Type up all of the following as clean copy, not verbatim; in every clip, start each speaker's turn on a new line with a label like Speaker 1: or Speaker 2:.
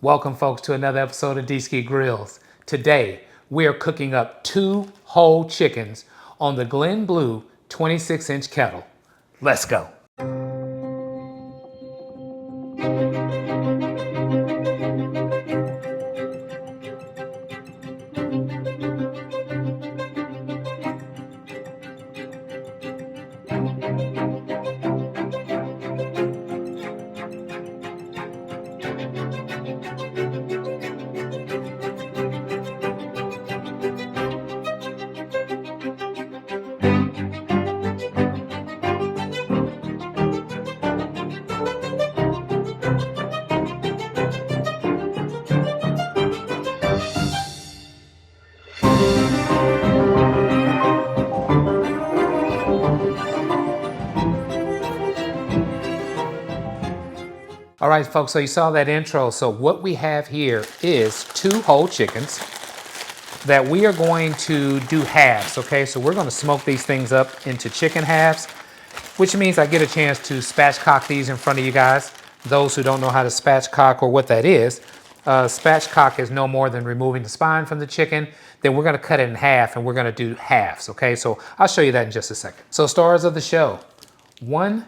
Speaker 1: Welcome folks to another episode of Dski Grillz. Today we are cooking up 2 whole chickens on the Glen Blue 26-inch kettle. Let's go. All right, folks, so you saw that intro. So what we have here is 2 whole chickens that we are going to do halves, okay? So we're gonna smoke these things up into chicken halves, which means I get a chance to spatchcock these in front of you guys. Those who don't know how to spatchcock or what that is, spatchcock is no more than removing the spine from the chicken. Then we're gonna cut it in half and we're gonna do halves, okay? So I'll show you that in just a second. So stars of the show, 1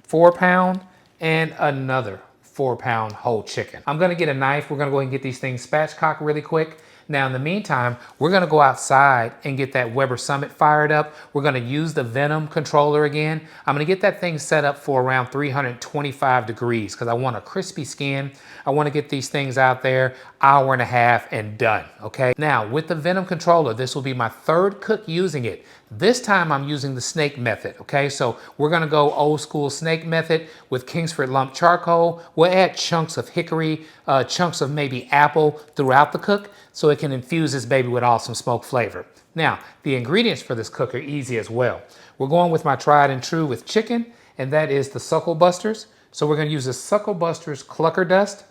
Speaker 1: 4-pound and another 4-pound whole chicken. I'm gonna get a knife. We're gonna go ahead and get these things spatchcocked really quick. Now in the meantime, we're gonna go outside and get that Weber Summit fired up. We're gonna use the Venom controller again. I'm gonna get that thing set up for around 325 degrees because I want a crispy skin. I wanna get these things out there, hour and a half and done, okay? Now with the Venom controller, this will be my 3rd cook using it. This time I'm using the snake method, okay? So we're gonna go old school snake method with Kingsford lump charcoal. We'll add chunks of hickory, chunks of maybe apple throughout the cook so it can infuse this baby with awesome smoke flavor. Now, the ingredients for this cook are easy as well. We're going with my tried and true with chicken, and that is the Suckle Busters. So we're gonna use the Suckle Busters Clucker Dust.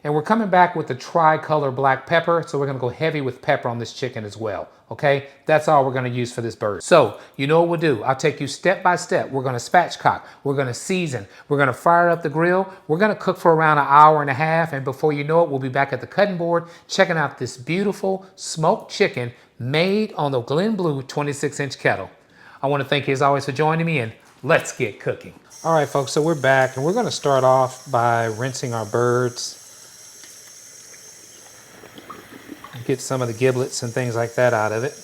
Speaker 1: And we're coming back with the tricolor black pepper, so we're gonna go heavy with pepper on this chicken as well, okay? That's all we're gonna use for this bird. So, you know what we'll do. I'll take you step by step. We're gonna spatchcock, we're gonna season, we're gonna fire up the grill, we're gonna cook for around an hour and a half, and before you know it, we'll be back at the cutting board checking out this beautiful smoked chicken made on the Glen Blue 26-inch kettle. I wanna thank you as always for joining me, and let's get cooking. All right, folks, so we're back, and we're gonna start off by rinsing our birds. Get some of the giblets and things like that out of it.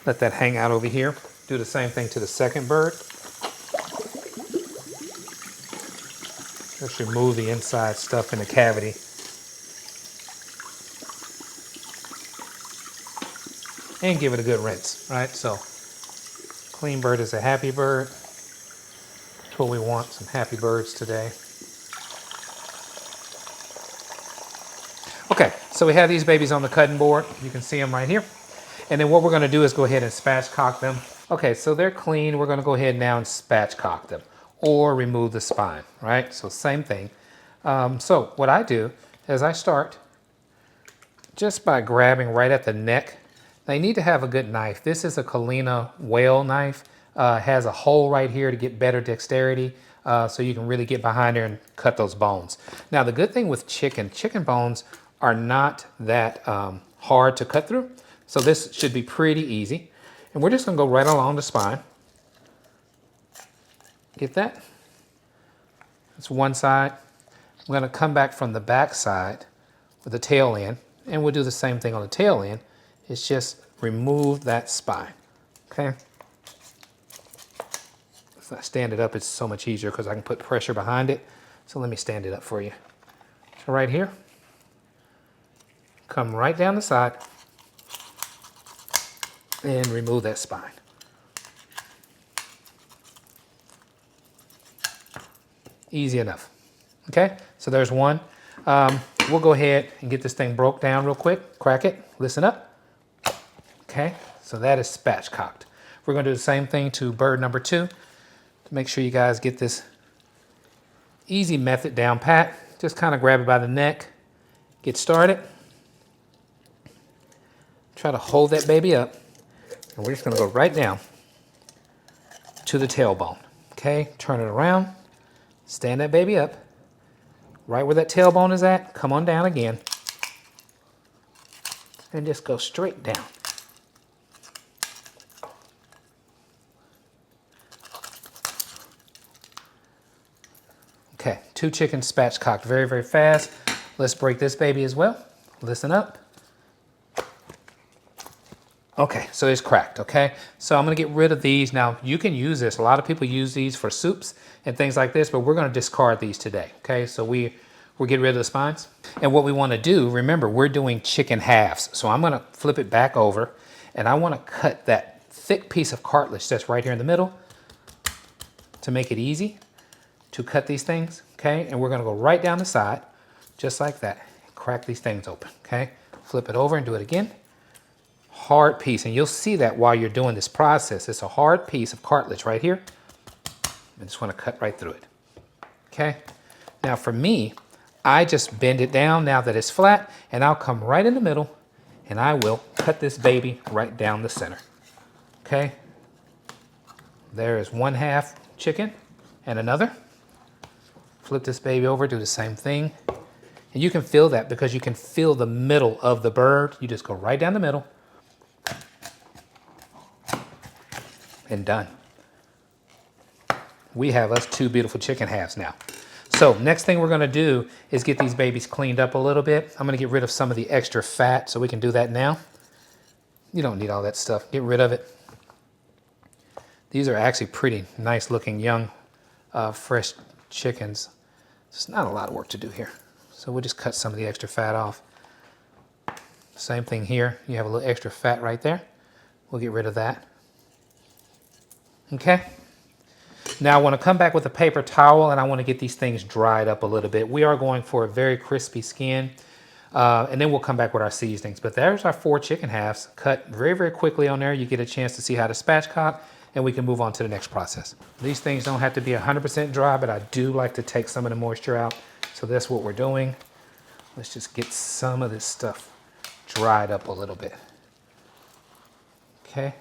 Speaker 1: Let that hang out over here. Do the same thing to the second bird. Just remove the inside stuff in the cavity. And give it a good rinse, right? So, clean bird is a happy bird. What we want, some happy birds today. Okay, so we have these babies on the cutting board. You can see them right here. And then what we're gonna do is go ahead and spatchcock them. Okay, so they're clean. We're gonna go ahead now and spatchcock them or remove the spine, right? So same thing. So what I do is I start just by grabbing right at the neck. They need to have a good knife. This is a Kalina whale knife. Has a hole right here to get better dexterity, so you can really get behind there and cut those bones. Now the good thing with chicken bones are not that hard to cut through, so this should be pretty easy. And we're just gonna go right along the spine. Get that? That's one side. I'm gonna come back from the back side with the tail end, and we'll do the same thing on the tail end. It's just remove that spine, okay? If I stand it up, it's so much easier because I can put pressure behind it. So let me stand it up for you. So right here, come right down the side and remove that spine. Easy enough. Okay, so there's one. We'll go ahead and get this thing broke down real quick. Crack it, listen up. Okay, so that is spatchcocked. We're gonna do the same thing to bird number 2. Make sure you guys get this easy method down pat. Just kind of grab it by the neck, get started. Try to hold that baby up, and we're just gonna go right down to the tailbone. Okay, turn it around, stand that baby up. Right where that tailbone is at, come on down again. And just go straight down. Okay, 2 chickens spatchcocked very, very fast. Let's break this baby as well. Listen up. Okay, so it's cracked, okay? So I'm gonna get rid of these. Now, you can use this. A lot of people use these for soups and things like this, but we're gonna discard these today, okay? So we'll get rid of the spines. And what we wanna do, remember, we're doing chicken halves. So I'm gonna flip it back over, and I wanna cut that thick piece of cartilage that's right here in the middle to make it easy to cut these things, okay? And we're gonna go right down the side, just like that. Crack these things open, okay? Flip it over and do it again. Hard piece, and you'll see that while you're doing this process. It's a hard piece of cartilage right here. I just wanna cut right through it, okay? Now for me, I just bend it down now that it's flat, and I'll come right in the middle, and I will cut this baby right down the center, okay? There is 1/2 chicken and another. Flip this baby over, do the same thing. And you can feel that because you can feel the middle of the bird. You just go right down the middle and done. We have us 2 beautiful chicken halves now. So next thing we're gonna do is get these babies cleaned up a little bit. I'm gonna get rid of some of the extra fat, so we can do that now. You don't need all that stuff, get rid of it. These are actually pretty nice looking young, fresh chickens. There's not a lot of work to do here. So we'll just cut some of the extra fat off. Same thing here. You have a little extra fat right there. We'll get rid of that. Okay. Now I want to come back with a paper towel, and I want to get these things dried up a little bit. We are going for a very crispy skin. And then we'll come back with our seasonings. But there's our 4 chicken halves cut very, very quickly on there. You get a chance to see how to spatchcock, and we can move on to the next process. These things don't have to be 100% dry, but I do like to take some of the moisture out. So that's what we're doing. Let's just get some of this stuff dried up a little bit. Okay,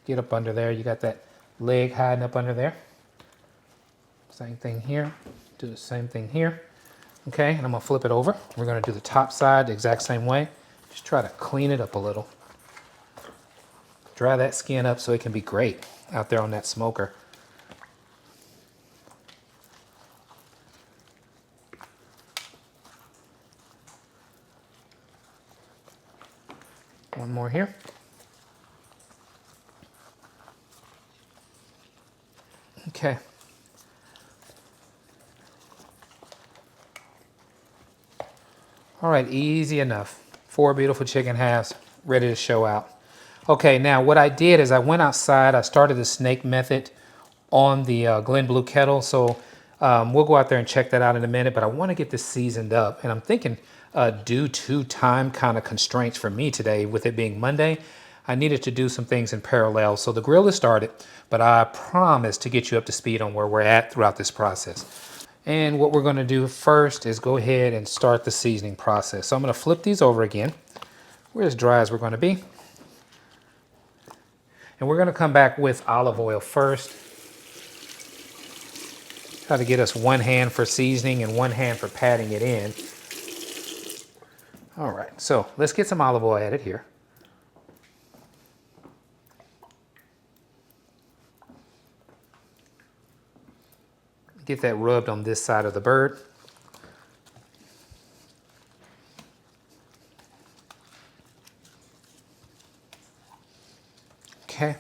Speaker 1: get up under there. You got that leg hiding up under there. Same thing here, do the same thing here. Okay, and I'm gonna flip it over. We're gonna do the top side the exact same way. Just try to clean it up a little. Dry that skin up so it can be great out there on that smoker. One more here. Okay. All right, easy enough. 4 beautiful chicken halves ready to show out. Okay, now what I did is I went outside. I started the snake method on the Glen Blue kettle. So we'll go out there and check that out in a minute, but I want to get this seasoned up. And I'm thinking due to time kind of constraints for me today, with it being Monday, I needed to do some things in parallel. So the grill is started, but I promise to get you up to speed on where we're at throughout this process. And what we're going to do first is go ahead and start the seasoning process. So I'm going to flip these over again. We're as dry as we're going to be. And we're going to come back with olive oil first. Try to get us 1 hand for seasoning and 1 hand for patting it in. All right, so let's get some olive oil added here. Get that rubbed on this side of the bird. Okay.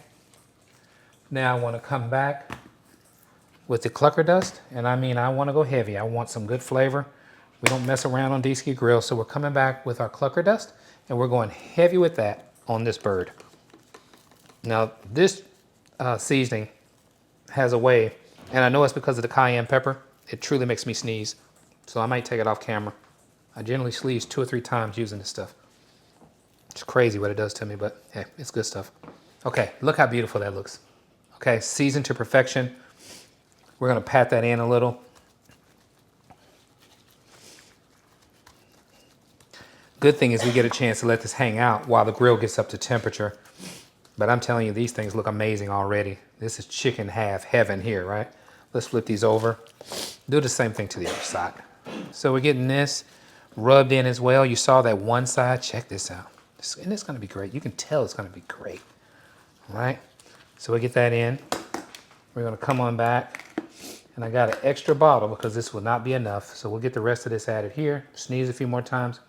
Speaker 1: Now I want to come back with the clucker dust, and I mean I want to go heavy. I want some good flavor. We don't mess around on Dski Grillz, so we're coming back with our clucker dust, and we're going heavy with that on this bird. Now this seasoning has a way, and I know it's because of the cayenne pepper, it truly makes me sneeze. So I might take it off camera. I generally sneeze 2 or 3 times using this stuff. It's crazy what it does to me, but hey, it's good stuff. Okay, look how beautiful that looks. Okay, seasoned to perfection. We're gonna pat that in a little. Good thing is we get a chance to let this hang out while the grill gets up to temperature. But I'm telling you, these things look amazing already. This is chicken half heaven here, right? Let's flip these over. Do the same thing to the other side. So we're getting this rubbed in as well. You saw that one side. Check this out. And it's going to be great. You can tell it's going to be great. All right? So we get that in. We're going to come on back. And I got an extra bottle because this will not be enough. So we'll get the rest of this added here. Sneeze a few more times.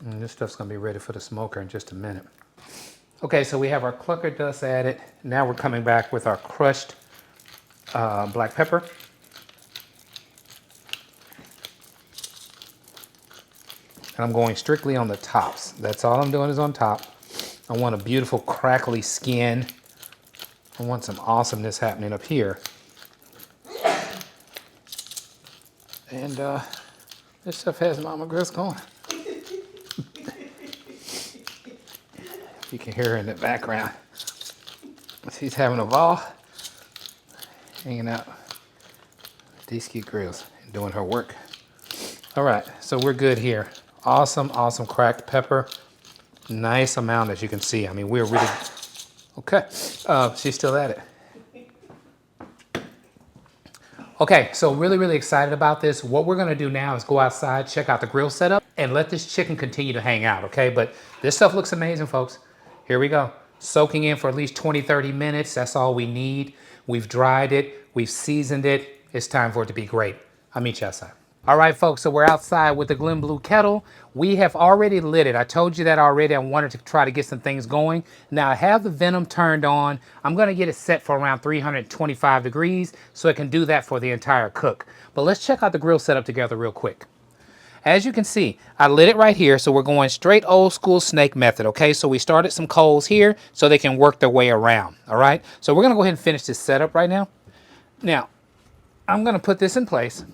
Speaker 1: And this stuff's going to be ready for the smoker in just a minute. Okay, so we have our clucker dust added. Now we're coming back with our crushed black pepper. And I'm going strictly on the tops. That's all I'm doing is on top. I want a beautiful crackly skin. I want some awesomeness happening up here. And this stuff has Mama Grills going. You can hear her in the background. She's having a ball, hanging out with Dski Grillz and doing her work. All right, so we're good here. Awesome, awesome cracked pepper. Nice amount, as you can see. I mean, we're really, okay. She's still at it. Okay, so really, really excited about this. What we're gonna do now is go outside, check out the grill setup, and let this chicken continue to hang out, okay? But this stuff looks amazing, folks. Here we go. Soaking in for at least 20, 30 minutes. That's all we need. We've dried it. We've seasoned it. It's time for it to be great. I'll meet you outside. All right, folks, so we're outside with the Glen Blue kettle. We have already lit it. I told you that already. I wanted to try to get some things going. Now, I have the venom turned on. I'm going to get it set for around 325 degrees so it can do that for the entire cook. But let's check out the grill setup together real quick. As you can see, I lit it right here, so we're going straight old school snake method, okay? So we started some coals here so they can work their way around, all right? So we're going to go ahead and finish this setup right now. Now, I'm going to put this in place.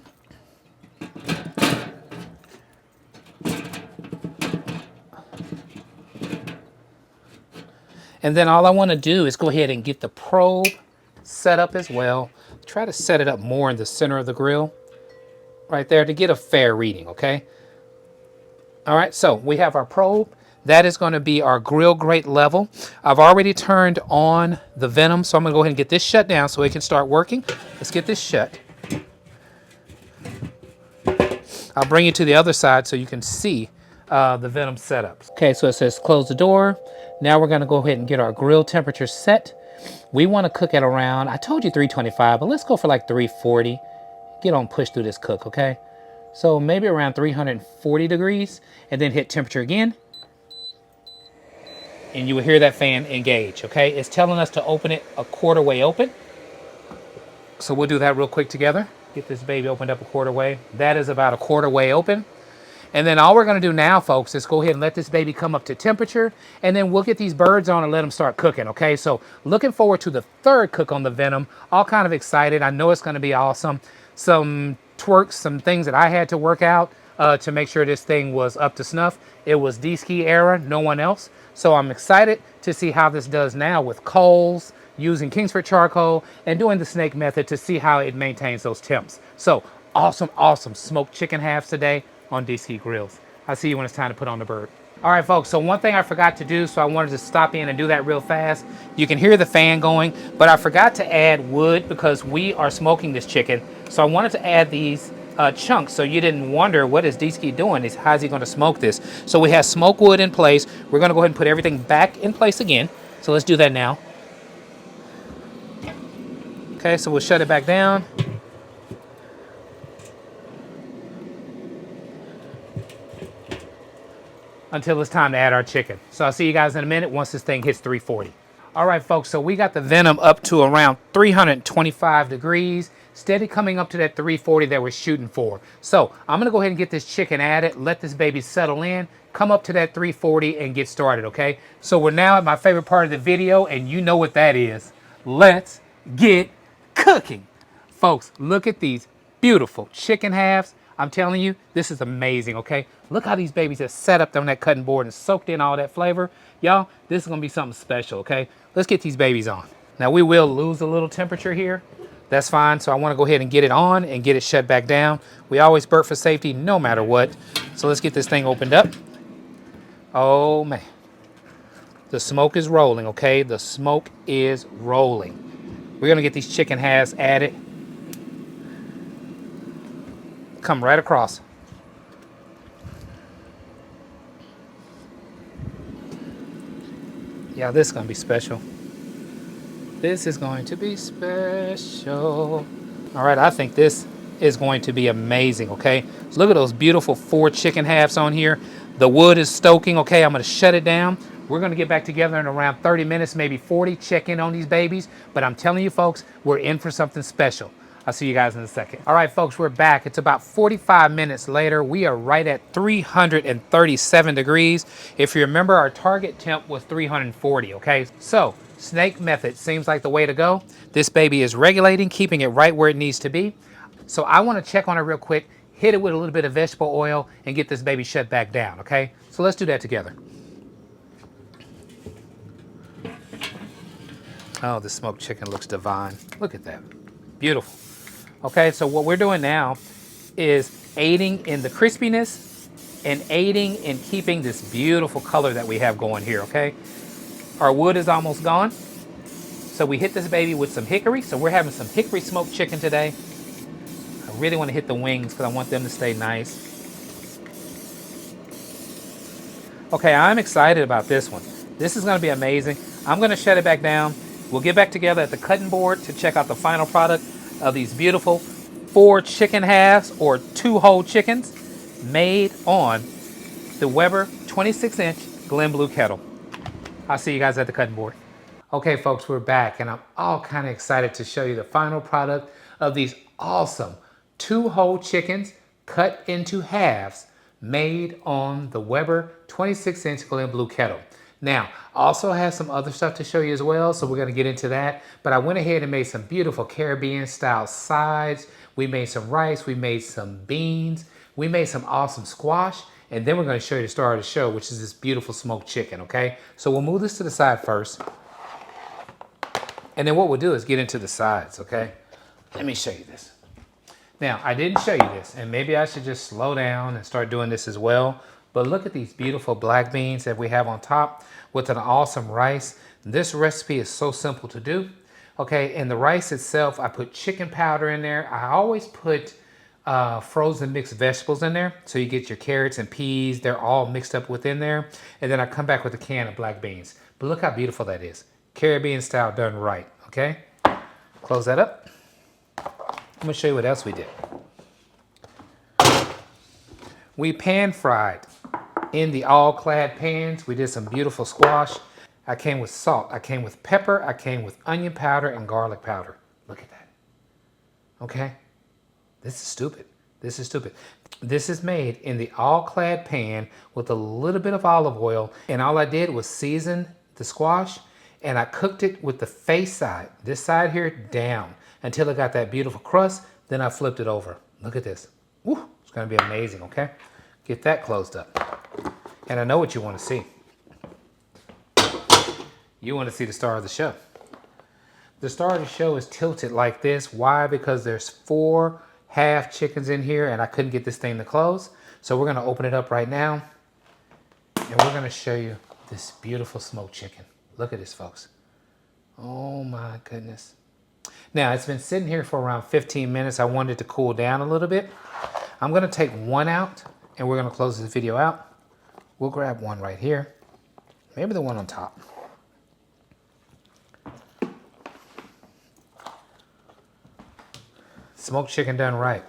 Speaker 1: And then all I want to do is go ahead and get the probe set up as well. Try to set it up more in the center of the grill, right there, to get a fair reading, okay? All right, so we have our probe. That is going to be our grill grate level. I've already turned on the venom, so I'm going to go ahead and get this shut down so it can start working. Let's get this shut. I'll bring you to the other side so you can see the venom setup. Okay, so it says close the door. Now we're going to go ahead and get our grill temperature set. We want to cook at around, I told you 325, but let's go for like 340. Get on, push through this cook, okay? So maybe around 340 degrees, and then hit temperature again. And you will hear that fan engage, okay? It's telling us to open it a quarter way open. So we'll do that real quick together. Get this baby opened up a quarter way. That is about a quarter way open. And then all we're gonna do now, folks, is go ahead and let this baby come up to temperature, and then we'll get these birds on and let them start cooking, okay? So looking forward to the third cook on the venom. All kind of excited. I know it's gonna be awesome. Some twerks, some things that I had to work out to make sure this thing was up to snuff. It was Dski era, no one else. So I'm excited to see how this does now with coals, using Kingsford charcoal, and doing the snake method to see how it maintains those temps. So awesome, awesome smoked chicken halves today on Dski Grillz. I'll see you when it's time to put on the bird. All right, folks, so one thing I forgot to do, so I wanted to stop in and do that real fast. You can hear the fan going, but I forgot to add wood because we are smoking this chicken. So I wanted to add these chunks so you didn't wonder what is Dski doing, how's he gonna smoke this? So we have smoke wood in place. We're gonna go ahead and put everything back in place again. So let's do that now. Okay, so we'll shut it back down. Until it's time to add our chicken. So I'll see you guys in a minute once this thing hits 340. All right, folks, so we got the venom up to around 325 degrees, steady coming up to that 340 that we're shooting for. So I'm gonna go ahead and get this chicken added, let this baby settle in, come up to that 340 and get started, okay? So we're now at my favorite part of the video, and you know what that is. Let's get cooking. Folks, look at these beautiful chicken halves. I'm telling you, this is amazing, okay? Look how these babies are set up on that cutting board and soaked in all that flavor. Y'all, this is gonna be something special, okay? Let's get these babies on. Now we will lose a little temperature here. That's fine, so I wanna go ahead and get it on and get it shut back down. We always burp for safety no matter what. So let's get this thing opened up. Oh man. The smoke is rolling, okay? The smoke is rolling. We're gonna get these chicken halves added. Come right across. Yeah, this is gonna be special. This is going to be special. All right, I think this is going to be amazing, okay? So look at those beautiful 4 chicken halves on here. The wood is stoking, okay? I'm gonna shut it down. We're gonna get back together in around 30 minutes, maybe 40, check in on these babies. But I'm telling you folks, we're in for something special. I'll see you guys in a second. All right, folks, we're back. It's about 45 minutes later. We are right at 337 degrees. If you remember, our target temp was 340, okay? So, snake method seems like the way to go. This baby is regulating, keeping it right where it needs to be. So I want to check on it real quick, hit it with a little bit of vegetable oil, and get this baby shut back down, okay? So let's do that together. Oh, the smoked chicken looks divine. Look at that. Beautiful. Okay, so what we're doing now is aiding in the crispiness and aiding in keeping this beautiful color that we have going here, okay? Our wood is almost gone. So we hit this baby with some hickory. So we're having some hickory smoked chicken today. I really want to hit the wings because I want them to stay nice. Okay, I'm excited about this one. This is going to be amazing. I'm going to shut it back down. We'll get back together at the cutting board to check out the final product of these beautiful 4 chicken halves or 2 whole chickens made on the Weber 26-inch Glen Blue kettle. I'll see you guys at the cutting board. Okay, folks, we're back, and I'm all kind of excited to show you the final product of these awesome 2 whole chickens cut into halves made on the Weber 26-inch Glen Blue kettle. Now, I also have some other stuff to show you as well, so we're going to get into that. But I went ahead and made some beautiful Caribbean-style sides. We made some rice. We made some beans. We made some awesome squash. And then we're going to show you the star of the show, which is this beautiful smoked chicken, okay? So we'll move this to the side first. And then what we'll do is get into the sides, okay? Let me show you this. Now, I didn't show you this, and maybe I should just slow down and start doing this as well. But look at these beautiful black beans that we have on top with an awesome rice. This recipe is so simple to do. Okay, in the rice itself, I put chicken powder in there. I always put frozen mixed vegetables in there. So you get your carrots and peas. They're all mixed up within there. And then I come back with a can of black beans. But look how beautiful that is. Caribbean style done right, okay? Close that up. I'm gonna show you what else we did. We pan fried in the all-clad pans. We did some beautiful squash. I came with salt, I came with pepper, I came with onion powder and garlic powder. Look at that, okay? This is stupid, this is stupid. This is made in the all-clad pan with a little bit of olive oil, and all I did was season the squash, and I cooked it with the face side, this side here, down, until it got that beautiful crust. Then I flipped it over. Look at this. Woo, it's gonna be amazing, okay? Get that closed up. And I know what you wanna see. You wanna see the star of the show. The star of the show is tilted like this. Why? Because there's 4 half chickens in here and I couldn't get this thing to close. So we're gonna open it up right now and we're gonna show you this beautiful smoked chicken. Look at this, folks. Oh my goodness. Now, it's been sitting here for around 15 minutes. I wanted it to cool down a little bit. I'm gonna take one out and we're gonna close this video out. We'll grab one right here. Maybe the one on top. Smoked chicken done right.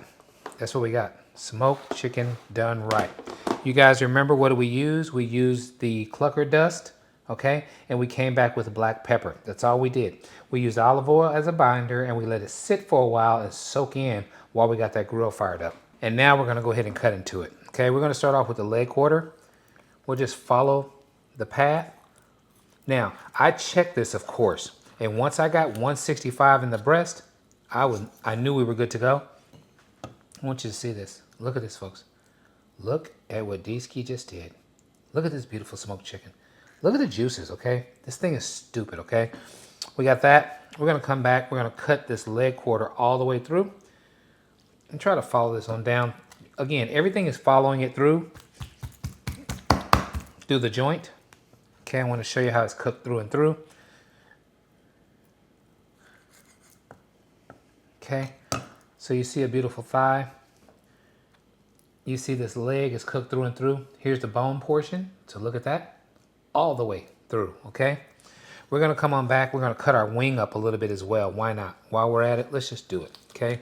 Speaker 1: That's what we got. Smoked chicken done right. You guys remember what do we use? We used the clucker dust, okay? And we came back with black pepper. That's all we did. We used olive oil as a binder and we let it sit for a while and soak in while we got that grill fired up. And now we're gonna go ahead and cut into it. Okay, we're gonna start off with the leg quarter. We'll just follow the path. Now, I checked this, of course. And once I got 165 in the breast, I knew we were good to go. I want you to see this. Look at this, folks. Look at what Dski just did. Look at this beautiful smoked chicken. Look at the juices, okay? This thing is stupid, okay? We got that. We're gonna come back. We're gonna cut this leg quarter all the way through and try to follow this on down. Again, everything is following it through the joint, Okay, I want to show you how it's cooked through and through. Okay, so you see a beautiful thigh. You see this leg is cooked through and through. Here's the bone portion, so look at that, all the way through, okay? We're gonna come on back, we're gonna cut our wing up a little bit as well. Why not? While we're at it, let's just do it, okay?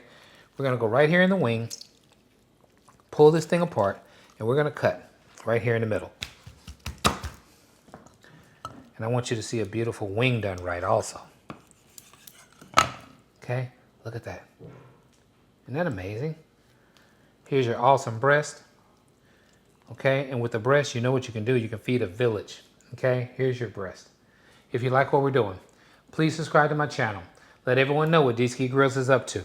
Speaker 1: We're gonna go right here in the wing, pull this thing apart, and we're gonna cut right here in the middle. And I want you to see a beautiful wing done right also. Okay, look at that. Isn't that amazing? Here's your awesome breast. Okay, and with the breast, you know what you can do. You can feed a village. Okay, here's your breast. If you like what we're doing, please subscribe to my channel. Let everyone know what Dski Grillz is up to.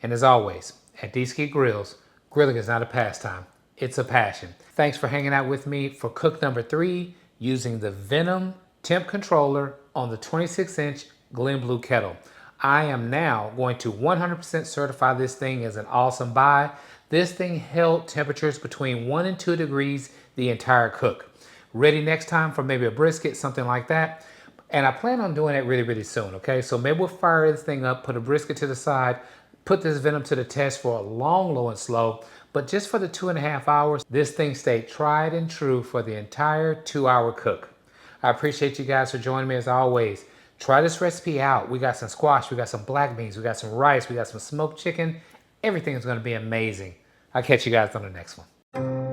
Speaker 1: And as always, at Dski Grillz, grilling is not a pastime. It's a passion. Thanks for hanging out with me for cook number 3 using the Venom temp controller on the 26-inch Glen Blue kettle. I am now going to 100% certify this thing as an awesome buy. This thing held temperatures between 1 and 2 degrees the entire cook. Ready next time for maybe a brisket, something like that. And I plan on doing it really, really soon, okay? So maybe we'll fire this thing up, put a brisket to the side, put this Venom to the test for a long, low and slow. But just for the 2.5 hours, this thing stayed tried and true for the entire 2-hour cook. I appreciate you guys for joining me as always. Try this recipe out. We got some squash, we got some black beans, we got some rice, we got some smoked chicken. Everything is going to be amazing. I'll catch you guys on the next one.